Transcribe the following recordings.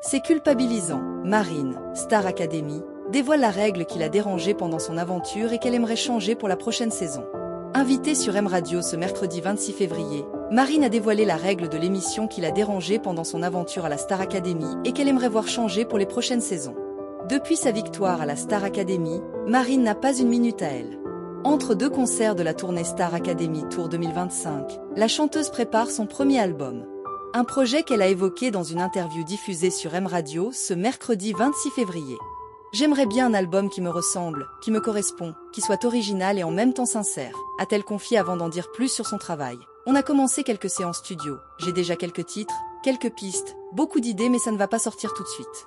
C'est culpabilisant. Marine, Star Academy, dévoile la règle qui l'a dérangée pendant son aventure et qu'elle aimerait changer pour la prochaine saison. Invitée sur M Radio ce mercredi 26 février, Marine a dévoilé la règle de l'émission qui l'a dérangée pendant son aventure à la Star Academy et qu'elle aimerait voir changer pour les prochaines saisons. Depuis sa victoire à la Star Academy, Marine n'a pas une minute à elle. Entre deux concerts de la tournée Star Academy Tour 2025, la chanteuse prépare son premier album. Un projet qu'elle a évoqué dans une interview diffusée sur M Radio ce mercredi 26 février. J'aimerais bien un album qui me ressemble, qui me correspond, qui soit original et en même temps sincère, a-t-elle confié avant d'en dire plus sur son travail. On a commencé quelques séances studio, j'ai déjà quelques titres, quelques pistes, beaucoup d'idées mais ça ne va pas sortir tout de suite.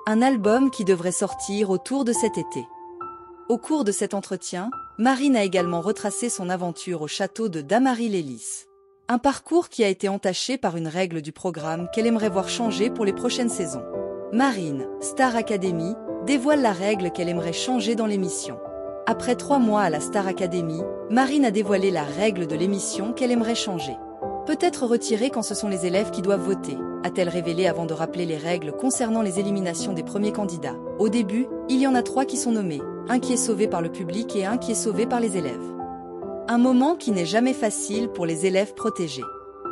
Un album qui devrait sortir autour de cet été. Au cours de cet entretien, Marine a également retracé son aventure au château de Damary-lès-Lys. Un parcours qui a été entaché par une règle du programme qu'elle aimerait voir changer pour les prochaines saisons. Marine, Star Academy, dévoile la règle qu'elle aimerait changer dans l'émission. Après 3 mois à la Star Academy, Marine a dévoilé la règle de l'émission qu'elle aimerait changer. Peut-être retirée quand ce sont les élèves qui doivent voter, a-t-elle révélé avant de rappeler les règles concernant les éliminations des premiers candidats. Au début, il y en a 3 qui sont nommés, un qui est sauvé par le public et un qui est sauvé par les élèves. Un moment qui n'est jamais facile pour les élèves protégés.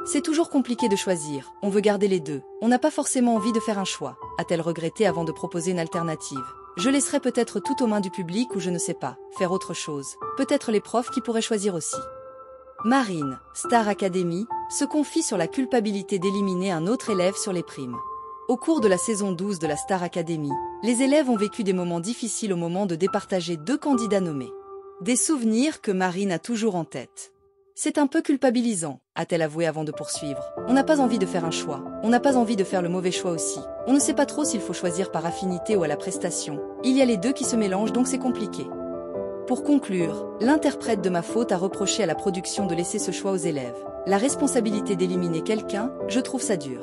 C'est toujours compliqué de choisir, on veut garder les deux, on n'a pas forcément envie de faire un choix, a-t-elle regretté avant de proposer une alternative. Je laisserai peut-être tout aux mains du public ou je ne sais pas, faire autre chose, peut-être les profs qui pourraient choisir aussi. Marine, Star Academy, se confie sur la culpabilité d'éliminer un autre élève sur les primes. Au cours de la saison 12 de la Star Academy, les élèves ont vécu des moments difficiles au moment de départager 2 candidats nommés. Des souvenirs que Marine a toujours en tête. C'est un peu culpabilisant, a-t-elle avoué avant de poursuivre. On n'a pas envie de faire un choix, on n'a pas envie de faire le mauvais choix aussi. On ne sait pas trop s'il faut choisir par affinité ou à la prestation. Il y a les deux qui se mélangent donc c'est compliqué. Pour conclure, l'interprète de Ma Faute a reproché à la production de laisser ce choix aux élèves. La responsabilité d'éliminer quelqu'un, je trouve ça dur.